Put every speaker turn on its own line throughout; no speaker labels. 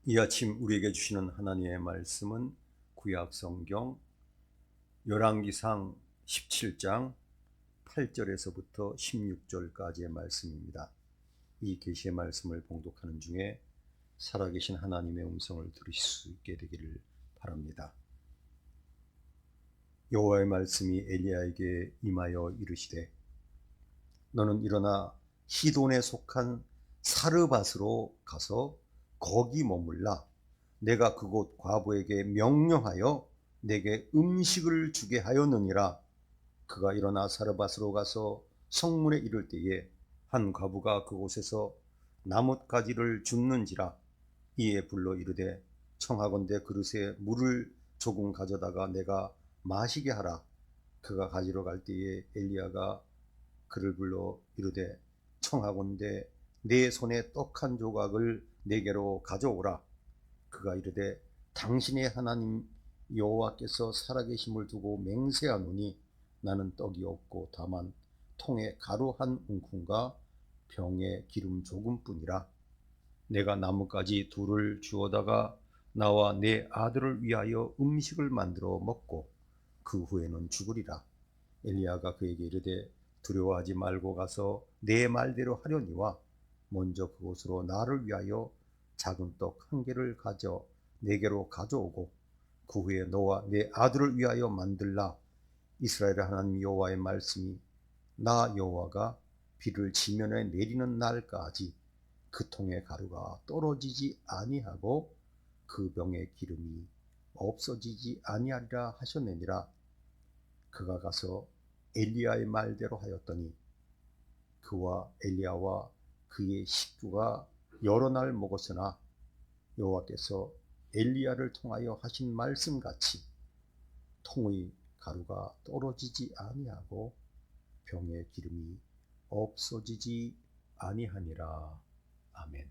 이 아침 우리에게 주시는 하나님의 말씀은 구약 성경 열왕기상 17장 8절에서부터 16절까지의 말씀입니다. 이 계시의 말씀을 봉독하는 중에 살아계신 하나님의 음성을 들으실 수 있게 되기를 바랍니다. 여호와의 말씀이 엘리야에게 임하여 이르시되, 너는 일어나 시돈에 속한 사르밧으로 가서 거기 머물라. 내가 그곳 과부에게 명령하여 내게 음식을 주게 하였느니라. 그가 일어나 사르밧으로 가서 성문에 이를 때에 한 과부가 그곳에서 나뭇가지를 줍는지라. 이에 불러 이르되, 청하건대 그릇에 물을 조금 가져다가 내가 마시게 하라. 그가 가지러 갈 때에 엘리야가 그를 불러 이르되, 청하건대 내 손에 떡 한 조각을 내게로 가져오라. 그가 이르되, 당신의 하나님 여호와께서 살아계심을 두고 맹세하노니 나는 떡이 없고 다만 통에 가루 한 움큼과 병에 기름 조금뿐이라. 내가 나뭇가지 둘을 주워다가 나와 내 아들을 위하여 음식을 만들어 먹고 그 후에는 죽으리라. 엘리야가 그에게 이르되, 두려워하지 말고 가서 내 말대로 하려니와 먼저 그곳으로 나를 위하여 작은 떡 한 개를 가져 내게로 가져오고 그 후에 너와 내 아들을 위하여 만들라. 이스라엘의 하나님 여호와의 말씀이 나 여호와가 비를 지면에 내리는 날까지 그 통의 가루가 떨어지지 아니하고 그 병의 기름이 없어지지 아니하리라 하셨느니라. 그가 가서 엘리야의 말대로 하였더니 그와 엘리야와 그의 식구가 여러 날 먹었으나 여호와께서 엘리야를 통하여 하신 말씀같이 통의 가루가 떨어지지 아니하고 병의 기름이 없어지지 아니하니라. 아멘.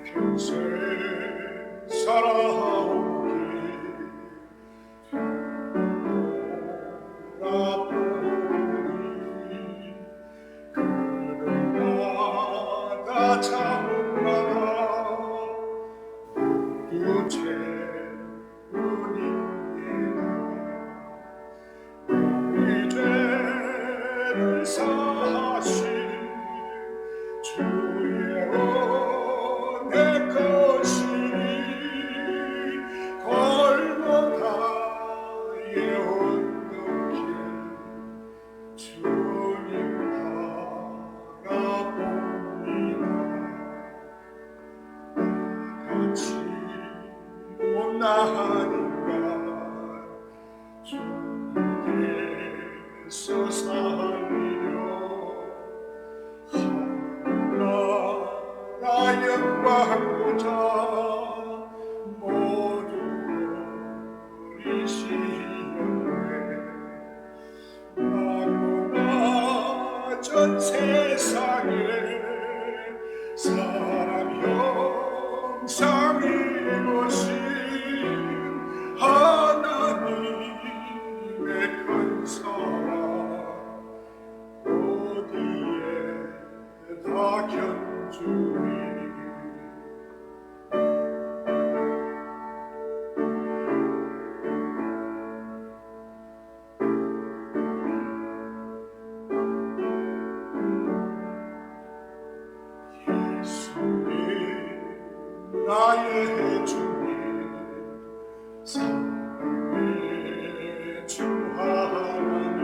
평생 살아오기 돌아보니 그날마다 자문마다 우체뿐이니라. 이 죄를 사하신 주의 은혜 것이니 골고다의 언덕길 주님 바라봅니다. 같이 온나하니까 주님께서 살리려 나 영광보다 모두 버리시려네. 나구나 전 세상에 사람 형상인 것이 하나님의 큰 사랑 어디에 다 견주리. 예수님 나의 주님 사랑의 주 하나님,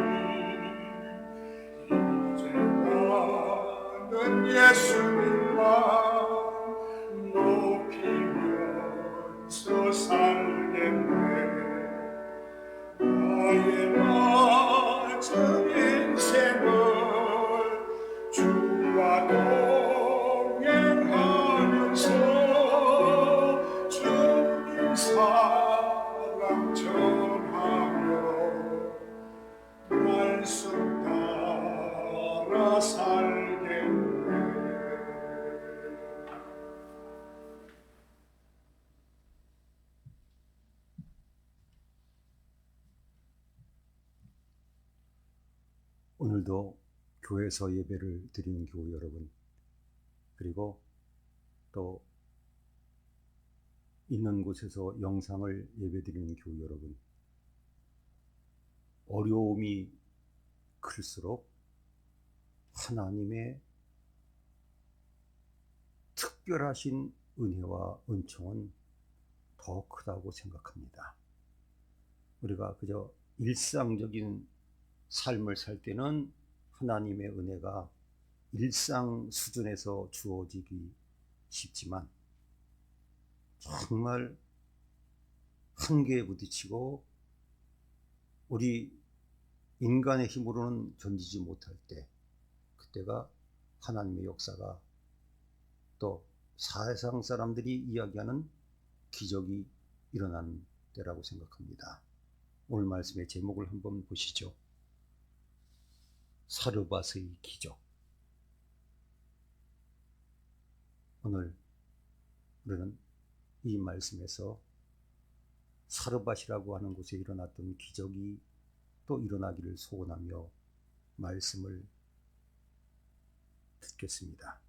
이제 나는 예수님만 높이면서 살겠네. 나의 낮은 인생을 주와 동행하면서 주님 사랑 전하며 말씀 따라 살겠네.
오늘도 교회에서 예배를 드리는 교우 여러분, 그리고 또 있는 곳에서 영상을 예배드리는 교우 여러분, 어려움이 클수록 하나님의 특별하신 은혜와 은총은 더 크다고 생각합니다. 우리가 그저 일상적인 삶을 살 때는 하나님의 은혜가 일상 수준에서 주어지기 쉽지만, 정말 한계에 부딪히고 우리 인간의 힘으로는 견디지 못할 때, 그때가 하나님의 역사가, 또 사회상 사람들이 이야기하는 기적이 일어나는 때라고 생각합니다. 오늘 말씀의 제목을 한번 보시죠. 사르밧의 기적. 오늘 우리는 이 말씀에서 사르밧이라고 하는 곳에 일어났던 기적이 또 일어나기를 소원하며 말씀을 듣겠습니다.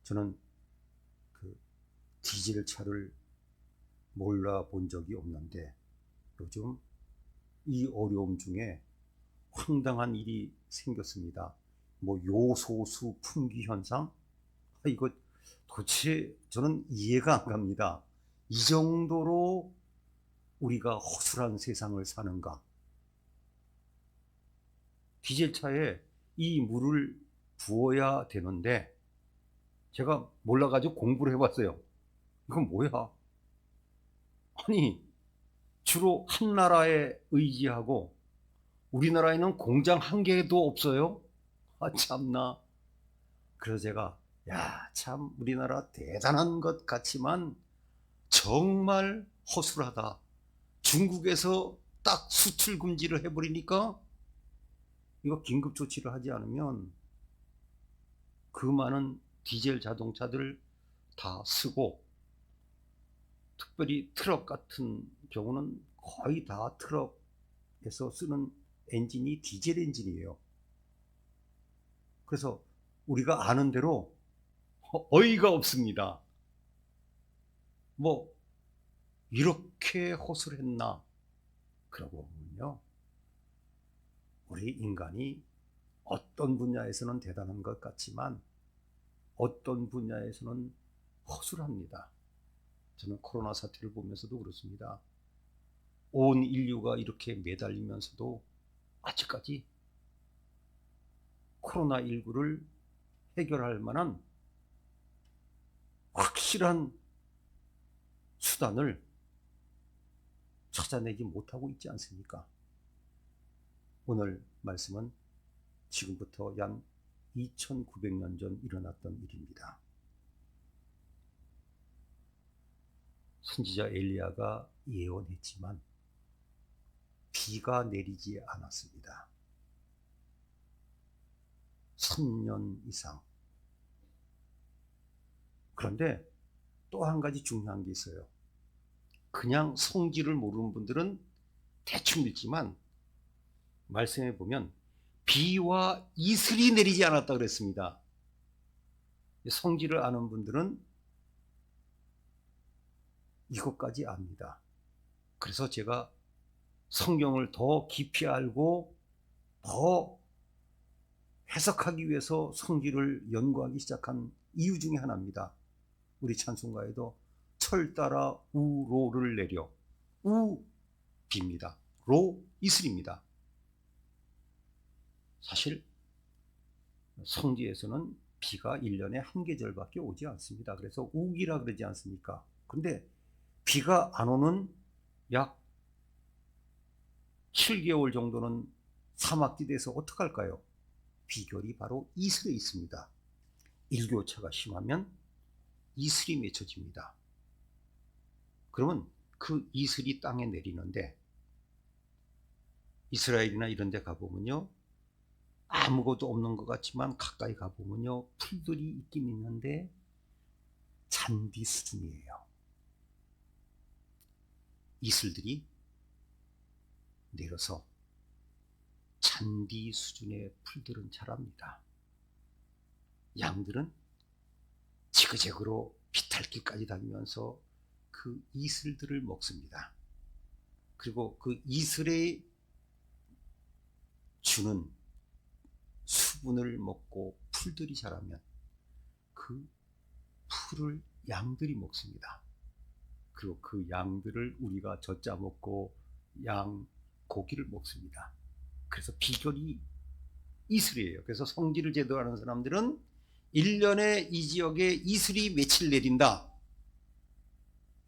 저는 그 디젤차를 몰라본 적이 없는데 요즘 이 어려움 중에 황당한 일이 생겼습니다. 뭐 요소수 품귀 현상? 이거 도대체 저는 이해가 안 갑니다. 이 정도로 우리가 허술한 세상을 사는가? 디젤차에 이 물을 부어야 되는데 제가 몰라가지고 공부를 해봤어요. 이건 뭐야? 아니, 주로 한 나라에 의지하고 우리나라에는 공장 한 개도 없어요? 아, 참나. 그래서 제가, 참 우리나라 대단한 것 같지만 정말 허술하다. 중국에서 딱 수출 금지를 해버리니까 이거 긴급 조치를 하지 않으면 그 많은 디젤 자동차들 다 쓰고, 특별히 트럭 같은 경우는 거의 다 트럭에서 쓰는 엔진이 디젤 엔진이에요. 그래서 우리가 아는 대로 어이가 없습니다. 뭐 이렇게 허술했나? 그러고 보면요, 우리 인간이 어떤 분야에서는 대단한 것 같지만 어떤 분야에서는 허술합니다. 저는 코로나 사태를 보면서도 그렇습니다. 온 인류가 이렇게 매달리면서도 아직까지 코로나19를 해결할 만한 확실한 수단을 찾아내지 못하고 있지 않습니까? 오늘 말씀은 지금부터 약 2900년 전 일어났던 일입니다. 선지자 엘리야가 예언했지만 비가 내리지 않았습니다. 3년 이상. 그런데 또 한 가지 중요한 게 있어요. 그냥 성질을 모르는 분들은 대충 읽지만 말씀해 보면 비와 이슬이 내리지 않았다 그랬습니다. 성질을 아는 분들은 이것까지 압니다. 그래서 제가 성경을 더 깊이 알고 더 해석하기 위해서 성질을 연구하기 시작한 이유 중에 하나입니다. 우리 찬송가에도 철 따라 우로를 내려, 우 비입니다. 로 이슬입니다. 사실 성지에서는 비가 1년에 한 계절밖에 오지 않습니다. 그래서 우기라 그러지 않습니까? 근데 비가 안 오는 약 7개월 정도는 사막지대에서 어떡할까요? 비결이 바로 이슬에 있습니다. 일교차가 심하면 이슬이 맺혀집니다. 그러면 그 이슬이 땅에 내리는데, 이스라엘이나 이런 데 가보면요, 아무것도 없는 것 같지만 가까이 가보면요, 풀들이 있긴 있는데 잔디 수준이에요. 이슬들이 내려서 잔디 수준의 풀들은 자랍니다. 양들은 지그재그로 비탈길까지 다니면서 그 이슬들을 먹습니다. 그리고 그 이슬에 주는 수분을 먹고 풀들이 자라면 그 풀을 양들이 먹습니다. 그리고 그 양들을 우리가 젖자 먹고 양 고기를 먹습니다. 그래서 비결이 이슬이에요. 그래서 성지를 제도하는 사람들은 1년에 이 지역에 이슬이 며칠 내린다.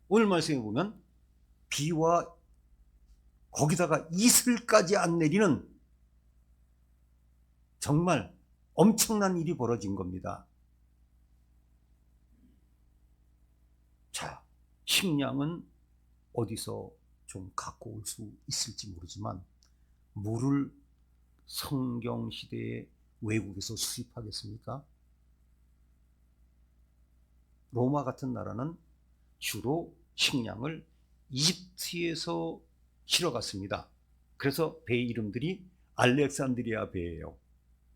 오늘 말씀해 보면 비와 거기다가 이슬까지 안 내리는 정말 엄청난 일이 벌어진 겁니다. 자, 식량은 어디서 좀 갖고 올 수 있을지 모르지만 물을 성경 시대에 외국에서 수입하겠습니까? 로마 같은 나라는 주로 식량을 이집트에서 실어갔습니다. 그래서 배 이름들이 알렉산드리아 배예요.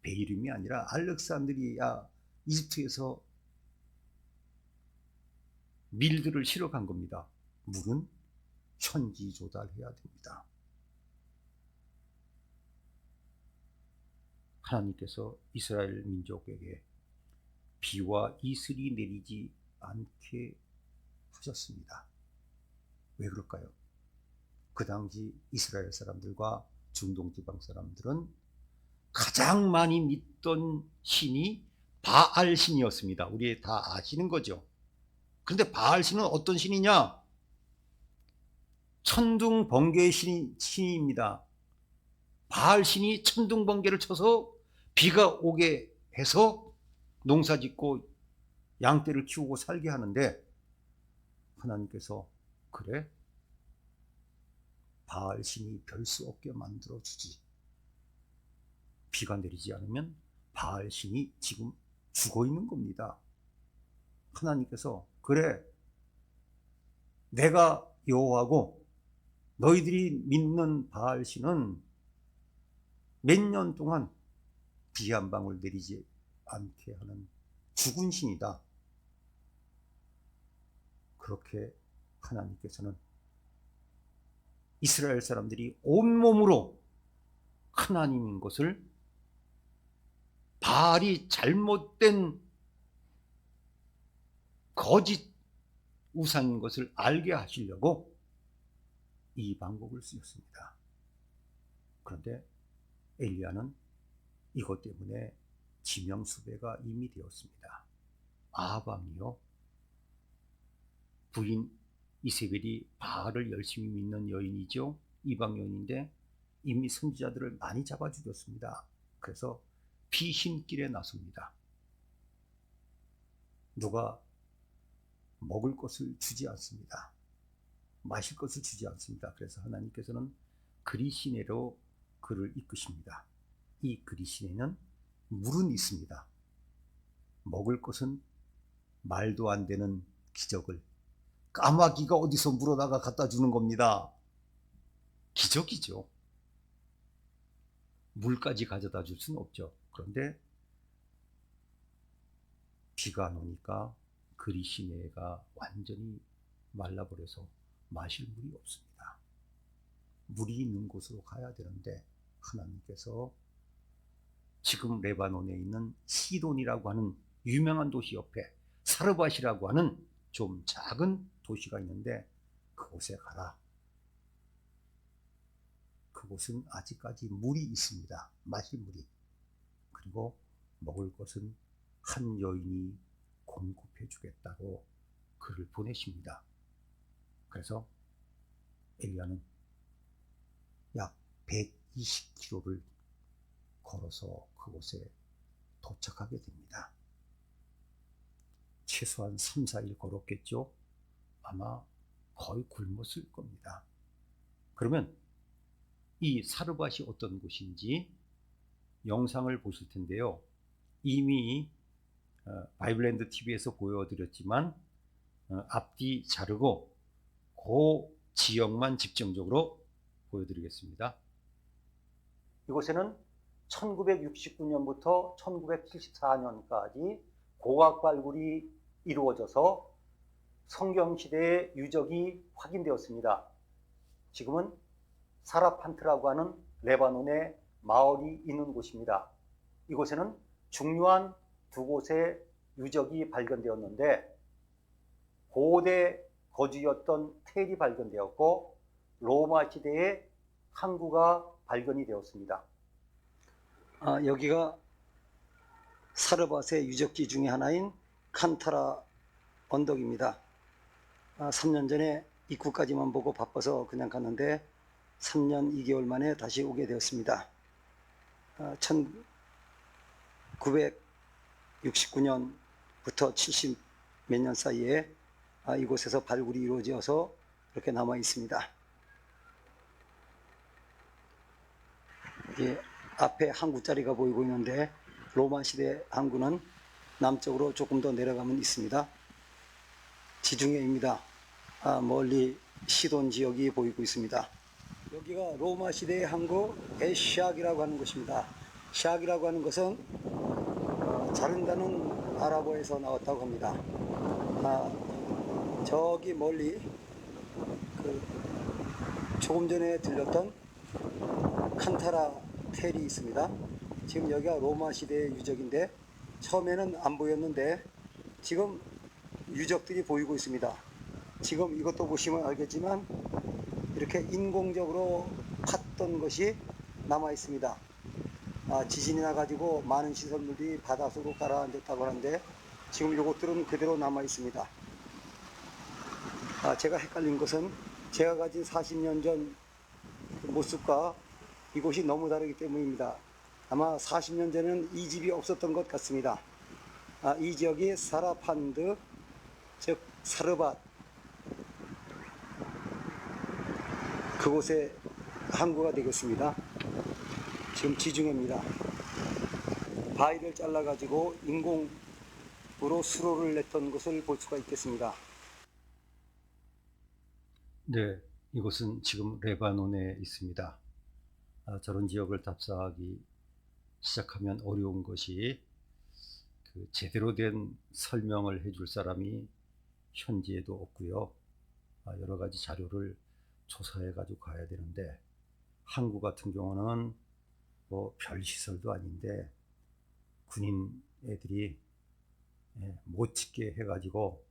배 이름이 아니라 알렉산드리아, 이집트에서 밀들을 실어간 겁니다. 물은 현지 조달해야 됩니다. 하나님께서 이스라엘 민족에게 비와 이슬이 내리지 않게 하셨습니다. 왜 그럴까요? 그 당시 이스라엘 사람들과 중동 지방 사람들은 가장 많이 믿던 신이 바알 신이었습니다. 우리 다 아시는 거죠. 그런데 바알 신은 어떤 신이냐? 천둥 번개의 신입니다. 바알 신이 천둥 번개를 쳐서 비가 오게 해서 농사 짓고 양떼를 키우고 살게 하는데, 하나님께서 그래? 바알 신이 별 수 없게 만들어 주지. 비가 내리지 않으면 바알 신이 지금 죽어 있는 겁니다. 하나님께서 그래, 내가 여호와고 너희들이 믿는 바알 신은 몇 년 동안 비 한 방울 내리지 않게 하는 죽은 신이다. 그렇게 하나님께서는 이스라엘 사람들이 온몸으로 하나님인 것을, 바알이 잘못된 거짓 우상인 것을 알게 하시려고 이 방법을 쓰셨습니다. 그런데 엘리야는 이것 때문에 지명수배가 이미 되었습니다. 아합 왕이요, 부인 이세벨이 바알을 열심히 믿는 여인이죠. 이방 여인인데 이미 선지자들을 많이 잡아 죽였습니다. 그래서 피신길에 나섭니다. 누가 먹을 것을 주지 않습니다. 마실 것을 주지 않습니다. 그래서 하나님께서는 그리시네로 그를 이끄십니다. 이 그리시네는 물은 있습니다. 먹을 것은 말도 안 되는 기적을, 까마귀가 어디서 물어다가 갖다 주는 겁니다. 기적이죠. 물까지 가져다 줄 수는 없죠. 그런데 비가 안 오니까 그리시네가 완전히 말라버려서 마실 물이 없습니다. 물이 있는 곳으로 가야 되는데 하나님께서 지금 레바논에 있는 시돈이라고 하는 유명한 도시 옆에 사르밧이라고 하는 좀 작은 도시가 있는데 그곳에 가라. 그곳은 아직까지 물이 있습니다. 마실 물이. 그리고 먹을 것은 한 여인이 공급해 주겠다고 그를 보내십니다. 그래서 엘리야는 약 120km를 걸어서 그곳에 도착하게 됩니다. 최소한 3, 4일 걸었겠죠. 아마 거의 굶었을 겁니다. 그러면 이 사르밧이 어떤 곳인지 영상을 보실 텐데요. 이미 바이블랜드 TV에서 보여드렸지만 앞뒤 자르고 그 지역만 집중적으로 보여드리겠습니다. 이곳에는 1969년부터 1974년까지 고학 발굴이 이루어져서 성경시대의 유적이 확인되었습니다. 지금은 사라판트라고 하는 레바논의 마을이 있는 곳입니다. 이곳에는 중요한 두 곳의 유적이 발견되었는데 고대 거주였던 텔이 발견되었고 로마 시대의 항구가 발견이 되었습니다. 여기가 사르밧의 유적지 중에 하나인 칸타라 언덕입니다. 3년 전에 입구까지만 보고 바빠서 그냥 갔는데 3년 2개월 만에 다시 오게 되었습니다. 1969년부터 70 몇 년 사이에 이곳에서 발굴이 이루어져서 이렇게 남아 있습니다. 앞에 항구자리가 보이고 있는데 로마 시대 항구는 남쪽으로 조금 더 내려가면 있습니다. 지중해입니다. 멀리 시돈 지역이 보이고 있습니다. 여기가 로마 시대의 항구 에샥이라고 하는 곳입니다. 샥이라고 하는 것은 자른다는 아랍어에서 나왔다고 합니다. 저기 멀리 조금 전에 들렸던 칸타라 텔이 있습니다. 지금 여기가 로마 시대의 유적인데 처음에는 안 보였는데 지금 유적들이 보이고 있습니다. 지금 이것도 보시면 알겠지만 이렇게 인공적으로 팠던 것이 남아 있습니다. 지진이 나가지고 많은 시설물이 바닷속으로 가라앉았다고 하는데 지금 이것들은 그대로 남아 있습니다. 제가 헷갈린 것은 제가 가진 40년 전 모습과 이곳이 너무 다르기 때문입니다. 아마 40년 전에는 이 집이 없었던 것 같습니다. 이 지역이 사라판드, 즉 사르밧, 그곳의 항구가 되겠습니다. 지금 지중해입니다. 바위를 잘라가지고 인공으로 수로를 냈던 것을 볼 수가 있겠습니다. 네, 이곳은 지금 레바논에 있습니다. 저런 지역을 답사하기 시작하면 어려운 것이 제대로 된 설명을 해줄 사람이 현지에도 없고요. 여러 가지 자료를 조사해 가지고 가야 되는데 항구 같은 경우는 뭐 별 시설도 아닌데 군인 애들이 못 찍게 해가지고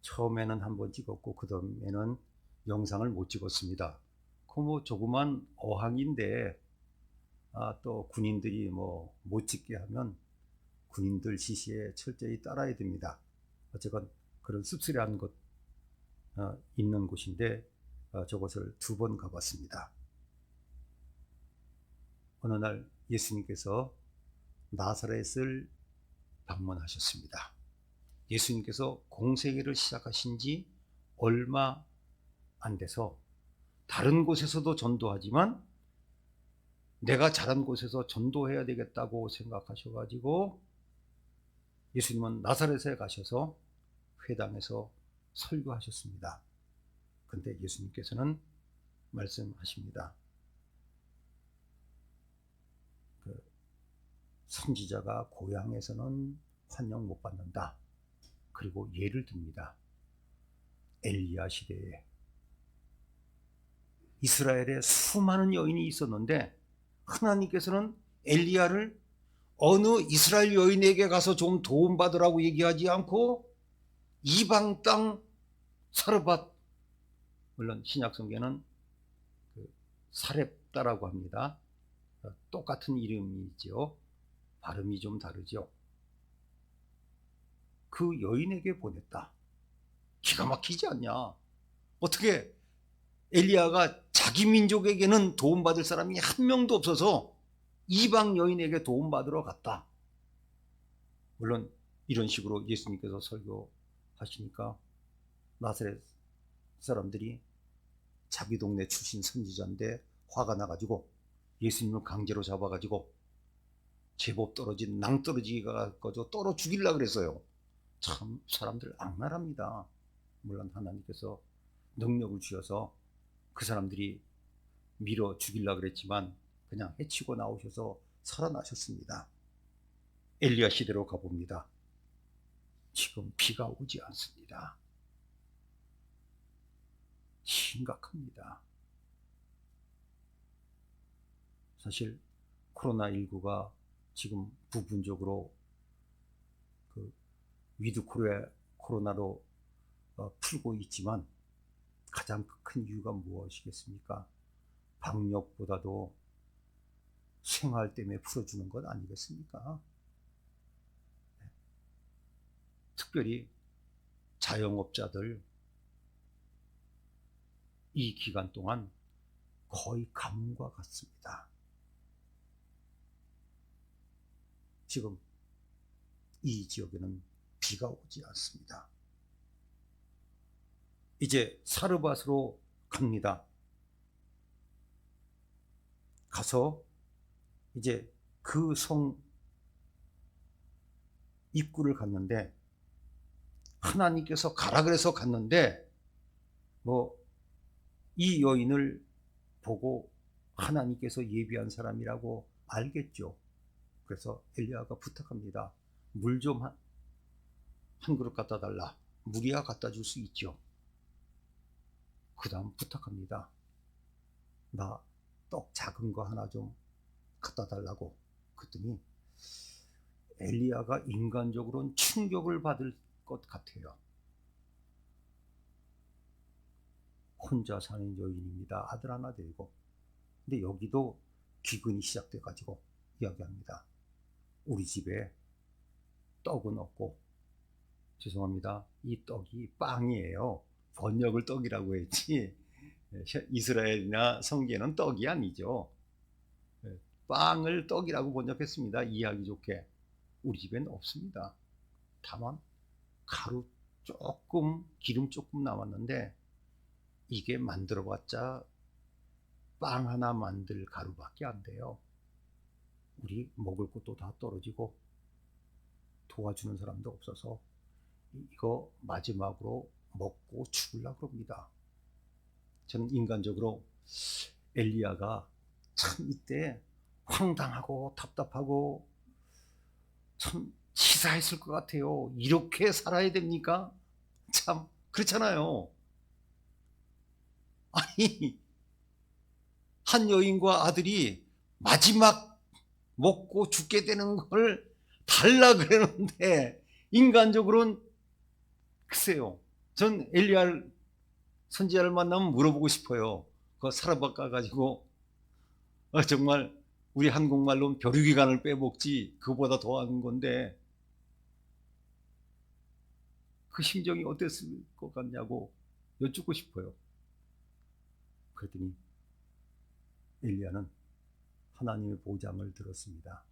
처음에는 한번 찍었고 그 다음에는 영상을 못 찍었습니다. 그 뭐 조그만 어항인데 또 군인들이 뭐 못 찍게 하면 군인들 지시에 철저히 따라야 됩니다. 어쨌건 그런 씁쓸한 곳 있는 곳인데 저곳을 2번 가봤습니다. 어느 날 예수님께서 나사렛을 방문하셨습니다. 예수님께서 공생애를 시작하신 지 얼마 안 돼서 다른 곳에서도 전도하지만 내가 자란 곳에서 전도해야 되겠다고 생각하셔가지고 예수님은 나사렛에 가셔서 회당에서 설교하셨습니다. 근데 예수님께서는 말씀하십니다. 선지자가 고향에서는 환영 못 받는다. 그리고 예를 듭니다. 엘리야 시대에 이스라엘에 수많은 여인이 있었는데 하나님께서는 엘리야를 어느 이스라엘 여인에게 가서 좀 도움받으라고 얘기하지 않고 이방 땅 사르밧, 물론 신약성경은 사렙다라고 합니다. 똑같은 이름이죠. 발음이 좀 다르죠. 그 여인에게 보냈다. 기가 막히지 않냐? 어떻게 엘리야가 자기 민족에게는 도움받을 사람이 한 명도 없어서 이방 여인에게 도움받으러 갔다. 물론 이런 식으로 예수님께서 설교하시니까 나사렛 사람들이 자기 동네 출신 선지자인데 화가 나가지고 예수님을 강제로 잡아가지고 제법 떨어진 낭떠러지가 가지고 떨어 죽이려고 그랬어요. 참 사람들 악랄합니다. 물론 하나님께서 능력을 주셔서 그 사람들이 밀어 죽이려고 그랬지만 그냥 해치고 나오셔서 살아나셨습니다. 엘리야 시대로 가봅니다. 지금 비가 오지 않습니다. 심각합니다. 사실 코로나19가 지금 부분적으로 그 위드 코로나로 풀고 있지만 가장 큰 이유가 무엇이겠습니까? 방역보다도 생활 때문에 풀어주는 것 아니겠습니까? 특별히 자영업자들 이 기간 동안 거의 가뭄과 같습니다. 지금 이 지역에는 비가 오지 않습니다. 이제 사르밧으로 갑니다. 가서 이제 그 성 입구를 갔는데 하나님께서 가라 그래서 갔는데 이 여인을 보고 하나님께서 예비한 사람이라고 알겠죠. 그래서 엘리야가 부탁합니다. 물 좀 한 그릇 갖다 달라. 물이야 갖다 줄 수 있죠. 그 다음 부탁합니다. 나 떡 작은 거 하나 좀 갖다 달라고. 그랬더니 엘리야가 인간적으로는 충격을 받을 것 같아요. 혼자 사는 여인입니다. 아들 하나 데리고. 근데 여기도 기근이 시작돼 가지고 이야기합니다. 우리 집에 떡은 없고, 죄송합니다, 이 떡이 빵이에요. 번역을 떡이라고 했지 이스라엘이나 성경에는 떡이 아니죠. 빵을 떡이라고 번역했습니다. 이해하기 좋게. 우리 집에는 없습니다. 다만 가루 조금, 기름 조금 남았는데 이게 만들어봤자 빵 하나 만들 가루밖에 안 돼요. 우리 먹을 것도 다 떨어지고 도와주는 사람도 없어서 이거 마지막으로 먹고 죽으려고 합니다. 저는 인간적으로 엘리야가 참 이때 황당하고 답답하고 참 치사했을 것 같아요. 이렇게 살아야 됩니까? 참 그렇잖아요. 아니, 한 여인과 아들이 마지막 먹고 죽게 되는 걸 달라 그러는데 인간적으로는 글쎄요. 전 엘리야 선지자를 만나면 물어보고 싶어요. 그거 사르밧 가가지고 정말 우리 한국말로는 벼룩이간을 빼먹지 그거보다 더한 건데 그 심정이 어땠을 것 같냐고 여쭙고 싶어요. 그랬더니 엘리야는 하나님의 보장을 들었습니다.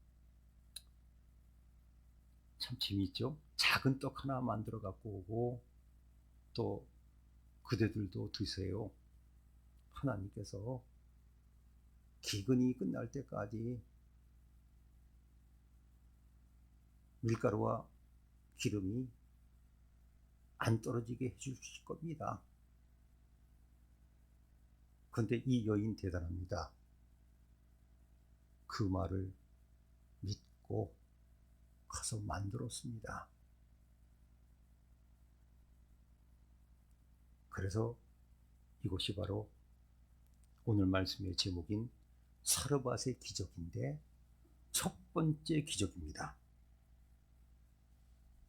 참 재미있죠? 작은 떡 하나 만들어 갖고 오고 또 그대들도 드세요. 하나님께서 기근이 끝날 때까지 밀가루와 기름이 안 떨어지게 해주실 겁니다. 그런데 이 여인 대단합니다. 그 말을 믿고 가서 만들었습니다. 그래서 이것이 바로 오늘 말씀의 제목인 사르밧의 기적인데 첫 번째 기적입니다.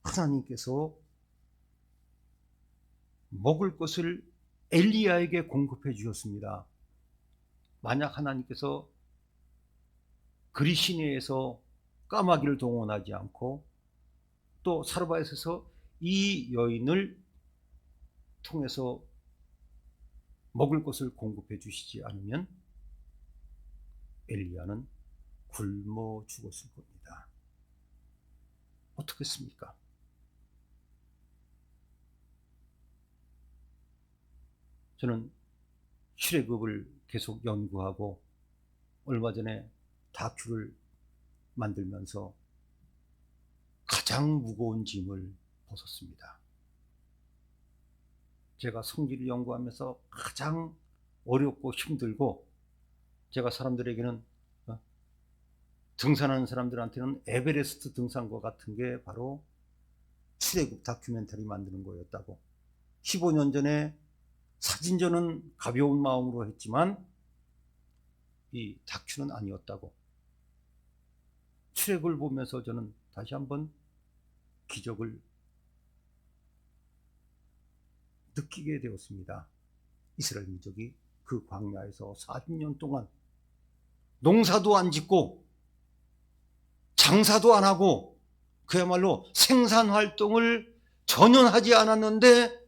하나님께서 먹을 것을 엘리야에게 공급해 주셨습니다. 만약 하나님께서 그리시네에서 까마귀를 동원하지 않고 또 사르밧에서 이 여인을 통해서 먹을 것을 공급해 주시지 않으면 엘리야는 굶어 죽었을 겁니다. 어떻겠습니까? 저는 출애굽을 계속 연구하고 얼마 전에 다큐를 만들면서 가장 무거운 짐을 벗었습니다. 제가 성기를 연구하면서 가장 어렵고 힘들고 제가 사람들에게는 등산하는 사람들한테는 에베레스트 등산과 같은 게 바로 출애굽 다큐멘터리 만드는 거였다고. 15년 전에 사진전은 가벼운 마음으로 했지만 이 다큐는 아니었다고. 출애굽을 보면서 저는 다시 한번 기적을 느끼게 되었습니다. 이스라엘 민족이 그 광야에서 40년 동안 농사도 안 짓고 장사도 안 하고 그야말로 생산 활동을 전혀 하지 않았는데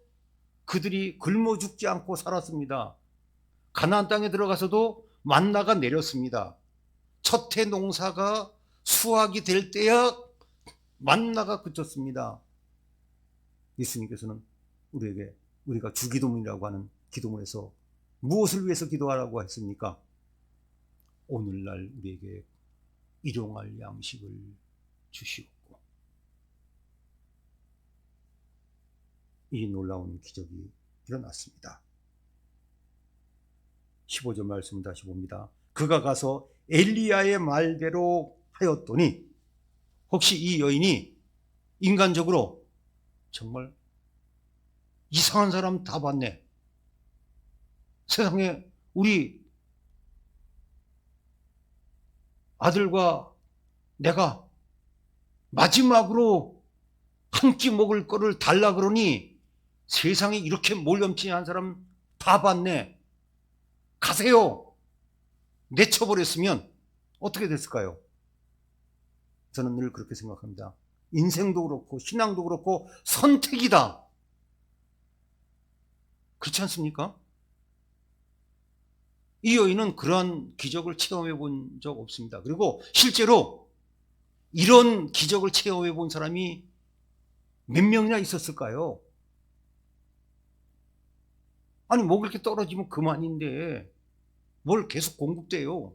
그들이 굶어 죽지 않고 살았습니다. 가나안 땅에 들어가서도 만나가 내렸습니다. 첫 해 농사가 수확이 될 때야 만나가 그쳤습니다. 예수님께서는 우리에게 우리가 주기도문이라고 하는 기도문에서 무엇을 위해서 기도하라고 했습니까? 오늘날 우리에게 일용할 양식을 주시옵고. 이 놀라운 기적이 일어났습니다. 15절 말씀 다시 봅니다. 그가 가서 엘리야의 말대로 하였더니, 혹시 이 여인이 인간적으로 정말 이상한 사람 다 봤네. 세상에 우리 아들과 내가 마지막으로 한 끼 먹을 거를 달라 그러니 세상에 이렇게 몰염치한 사람 다 봤네. 가세요. 내쳐버렸으면 어떻게 됐을까요? 저는 늘 그렇게 생각합니다. 인생도 그렇고 신앙도 그렇고 선택이다. 그렇지 않습니까? 이 여인은 그러한 기적을 체험해 본 적 없습니다. 그리고 실제로 이런 기적을 체험해 본 사람이 몇 명이나 있었을까요? 아니, 먹을 게 떨어지면 그만인데 뭘 계속 공급돼요.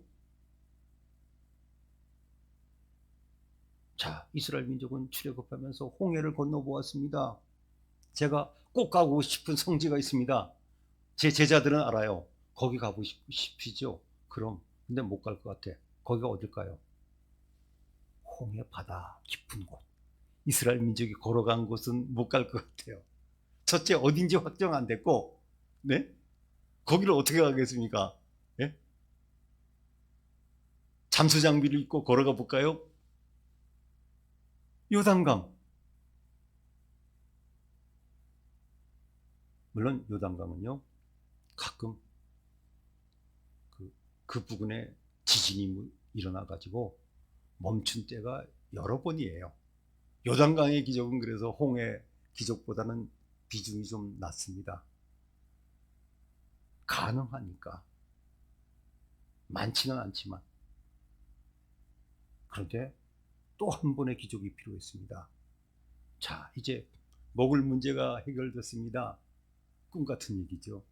자, 이스라엘 민족은 출애굽하면서 홍해를 건너보았습니다. 제가 꼭 가고 싶은 성지가 있습니다. 제 제자들은 알아요. 거기 가고 싶으시죠? 그럼 근데 못 갈 것 같아. 거기가 어딜까요? 홍해 바다 깊은 곳. 이스라엘 민족이 걸어간 곳은 못 갈 것 같아요. 첫째, 어딘지 확정 안 됐고, 네? 거기를 어떻게 가겠습니까? 예? 잠수 장비를 입고 걸어가 볼까요? 요단강. 물론 요단강은요, 가끔 그 부근에 지진이 일어나가지고 멈춘 때가 여러 번이에요. 요단강의 기적은 그래서 홍해 기적보다는 비중이 좀 낮습니다. 가능하니까. 많지는 않지만. 그런데 또 한 번의 기적이 필요했습니다. 자, 이제 먹을 문제가 해결됐습니다. 꿈 같은 얘기죠.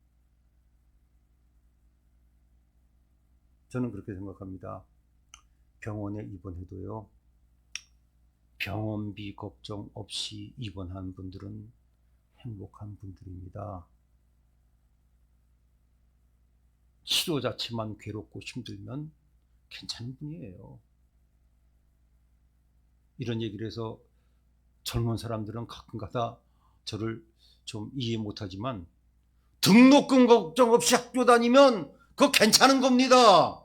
저는 그렇게 생각합니다. 병원에 입원해도요, 병원비 걱정 없이 입원한 분들은 행복한 분들입니다. 치료 자체만 괴롭고 힘들면 괜찮은 분이에요. 이런 얘기를 해서 젊은 사람들은 가끔가다 저를 좀 이해 못하지만, 등록금 걱정 없이 학교 다니면 그거 괜찮은 겁니다.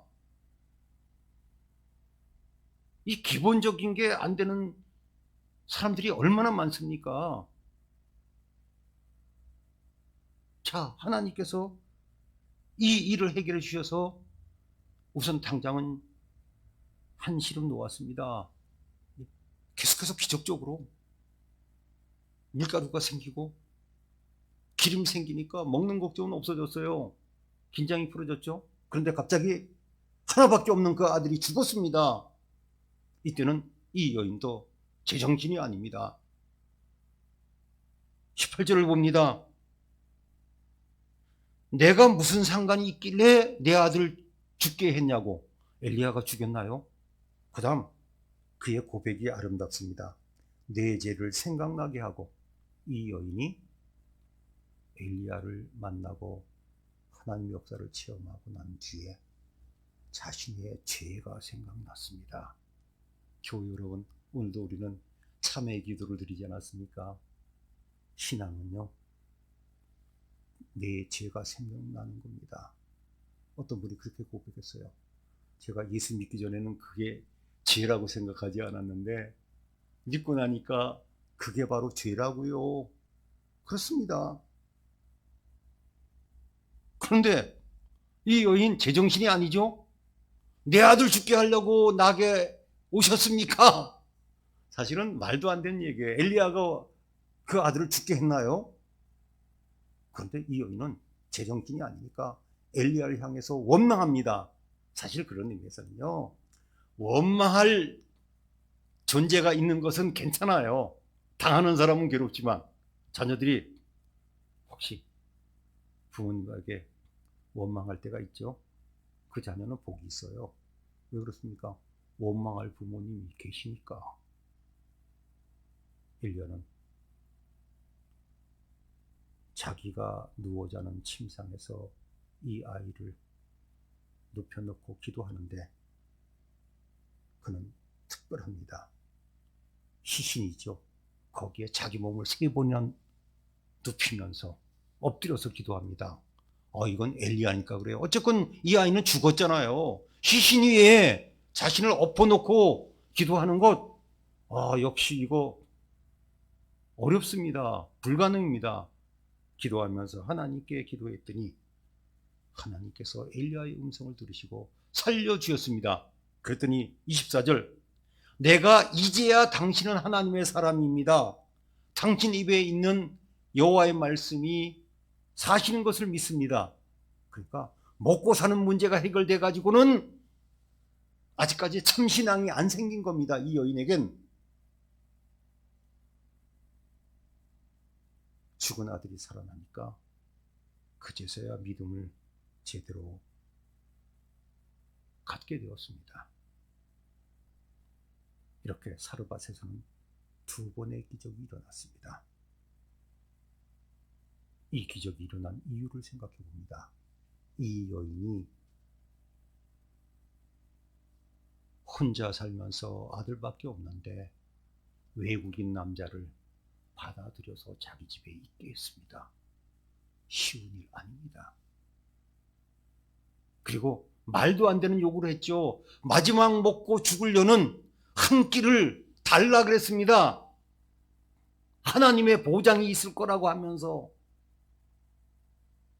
이 기본적인 게 안 되는 사람들이 얼마나 많습니까? 자, 하나님께서 이 일을 해결해 주셔서 우선 당장은 한시름 놓았습니다. 계속해서 기적적으로 밀가루가 생기고 기름 생기니까 먹는 걱정은 없어졌어요. 긴장이 풀어졌죠. 그런데 갑자기 하나밖에 없는 그 아들이 죽었습니다. 이때는 이 여인도 제정신이 아닙니다. 18절을 봅니다. 내가 무슨 상관이 있길래 내 아들 죽게 했냐고. 엘리야가 죽였나요? 그 다음 그의 고백이 아름답습니다. 내 죄를 생각나게 하고, 이 여인이 엘리야를 만나고 하나님의 역사를 체험하고 난 뒤에 자신의 죄가 생각났습니다. 교회 여러분, 오늘도 우리는 참회 기도를 드리지 않았습니까? 신앙은요, 내 죄가 생각나는 겁니다. 어떤 분이 그렇게 고백했어요. 제가 예수 믿기 전에는 그게 죄라고 생각하지 않았는데 믿고 나니까 그게 바로 죄라고요. 그렇습니다. 그런데 이 여인 제정신이 아니죠? 내 아들 죽게 하려고 나게 오셨습니까? 사실은 말도 안 되는 얘기예요. 엘리야가 그 아들을 죽게 했나요? 그런데 이 여인은 제정신이 아니니까 엘리야를 향해서 원망합니다. 사실 그런 의미에서는요, 원망할 존재가 있는 것은 괜찮아요. 당하는 사람은 괴롭지만 자녀들이 혹시 부모님에게 원망할 때가 있죠. 그 자녀는 복이 있어요. 왜 그렇습니까? 원망할 부모님이 계시니까. 엘리야는 자기가 누워 자는 침상에서 이 아이를 눕혀놓고 기도하는데 그는 특별합니다. 시신이죠. 거기에 자기 몸을 3번이나 눕히면서 엎드려서 기도합니다. 이건 엘리야니까 그래요. 어쨌건 이 아이는 죽었잖아요. 시신 위에 자신을 엎어놓고 기도하는 것, 역시 이거 어렵습니다. 불가능입니다. 기도하면서 하나님께 기도했더니 하나님께서 엘리야의 음성을 들으시고 살려주셨습니다. 그랬더니 24절, 내가 이제야 당신은 하나님의 사람입니다. 당신 입에 있는 여호와의 말씀이 사시는 것을 믿습니다. 그러니까 먹고 사는 문제가 해결돼 가지고는 아직까지 참신앙이 안 생긴 겁니다. 이 여인에겐. 죽은 아들이 살아나니까 그제서야 믿음을 제대로 갖게 되었습니다. 이렇게 사르밧에서는 2번의 기적이 일어났습니다. 이 기적이 일어난 이유를 생각해 봅니다. 이 여인이 혼자 살면서 아들밖에 없는데 외국인 남자를 받아들여서 자기 집에 있게 했습니다. 쉬운 일 아닙니다. 그리고 말도 안 되는 요구를 했죠. 마지막 먹고 죽으려는 한 끼를 달라 그랬습니다. 하나님의 보장이 있을 거라고 하면서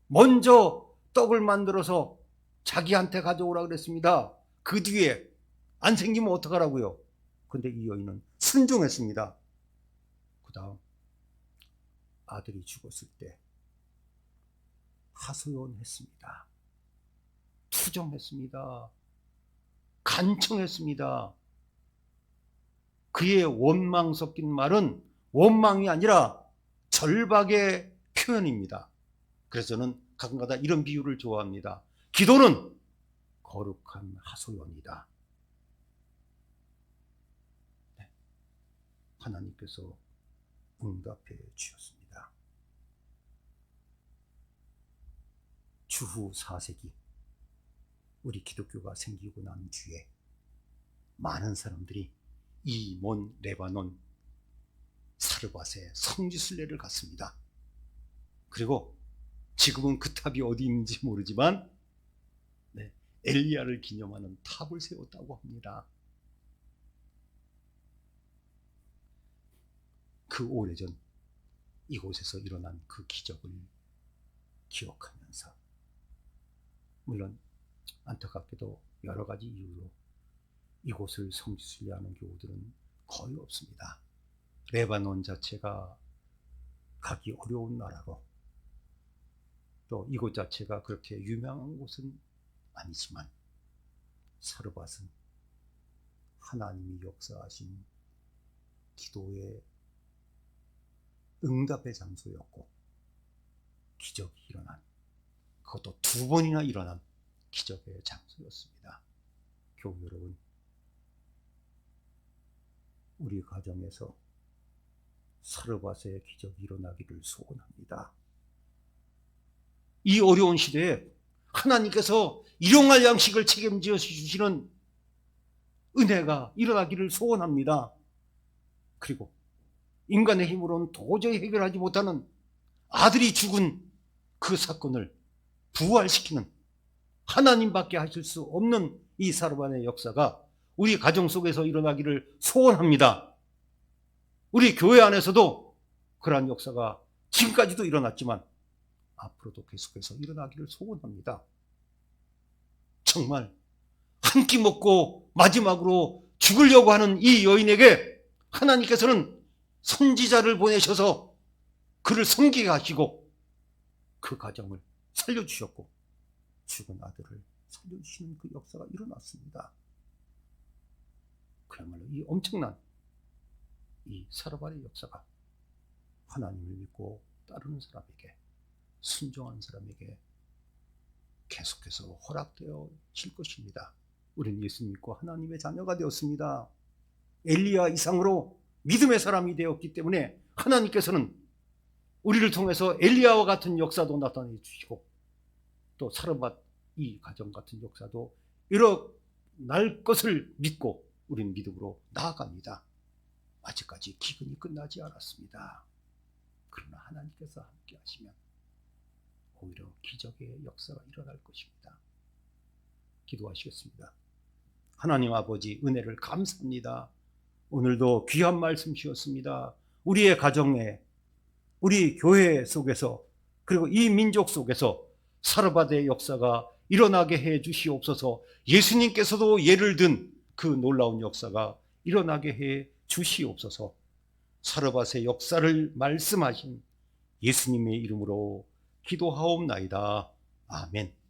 먼저 떡을 만들어서 자기한테 가져오라 그랬습니다. 그 뒤에 안 생기면 어떡하라고요? 근데 이 여인은 순종했습니다. 그 다음 아들이 죽었을 때 하소연했습니다. 투정했습니다. 간청했습니다. 그의 원망 섞인 말은 원망이 아니라 절박의 표현입니다. 그래서 저는 가끔가다 이런 비유를 좋아합니다. 기도는 거룩한 하소연이다. 네. 하나님께서 응답해 주셨습니다. 주후 4세기 우리 기독교가 생기고 난 뒤에 많은 사람들이 이 먼 레바논 사르밧에 성지순례를 갔습니다. 그리고 지금은 그 탑이 어디 있는지 모르지만 엘리야를 기념하는 탑을 세웠다고 합니다. 그 오래전 이곳에서 일어난 그 기적을 기억하면서, 물론 안타깝게도 여러 가지 이유로 이곳을 성지순례하는 교우들은 거의 없습니다. 레바논 자체가 가기 어려운 나라로, 또 이곳 자체가 그렇게 유명한 곳은 아니지만 사르밧은 하나님이 역사하신 기도의 응답의 장소였고, 기적이 일어난, 그것도 2번이나 일어난 기적의 장소였습니다. 교우 여러분, 우리 가정에서 사르밧의 기적이 일어나기를 소원합니다. 이 어려운 시대에 하나님께서 일용할 양식을 책임져 주시는 은혜가 일어나기를 소원합니다. 그리고 인간의 힘으로는 도저히 해결하지 못하는 아들이 죽은 그 사건을 부활시키는 하나님밖에 하실 수 없는 이 사르반의 역사가 우리 가정 속에서 일어나기를 소원합니다. 우리 교회 안에서도 그러한 역사가 지금까지도 일어났지만 앞으로도 계속해서 일어나기를 소원합니다. 정말 한 끼 먹고 마지막으로 죽으려고 하는 이 여인에게 하나님께서는 선지자를 보내셔서 그를 섬기게 하시고 그 가정을 살려주셨고 죽은 아들을 살려주시는 그 역사가 일어났습니다. 그야말로 이 엄청난 이 사르반의 역사가 하나님을 믿고 따르는 사람에게, 순종한 사람에게 계속해서 허락되어질 것입니다. 우리는 예수 믿고 하나님의 자녀가 되었습니다. 엘리야 이상으로 믿음의 사람이 되었기 때문에 하나님께서는 우리를 통해서 엘리야와 같은 역사도 나타내 주시고 또 사르밧 이 가정 같은 역사도 일어날 것을 믿고 우리는 믿음으로 나아갑니다. 아직까지 기근이 끝나지 않았습니다. 그러나 하나님께서 함께 하시면 오히려 기적의 역사가 일어날 것입니다. 기도하시겠습니다. 하나님 아버지, 은혜를 감사합니다. 오늘도 귀한 말씀 주셨습니다. 우리의 가정에, 우리 교회 속에서, 그리고 이 민족 속에서 사르밧의 역사가 일어나게 해 주시옵소서. 예수님께서도 예를 든 그 놀라운 역사가 일어나게 해 주시옵소서. 사르밧의 역사를 말씀하신 예수님의 이름으로 기도하옵나이다. 아멘.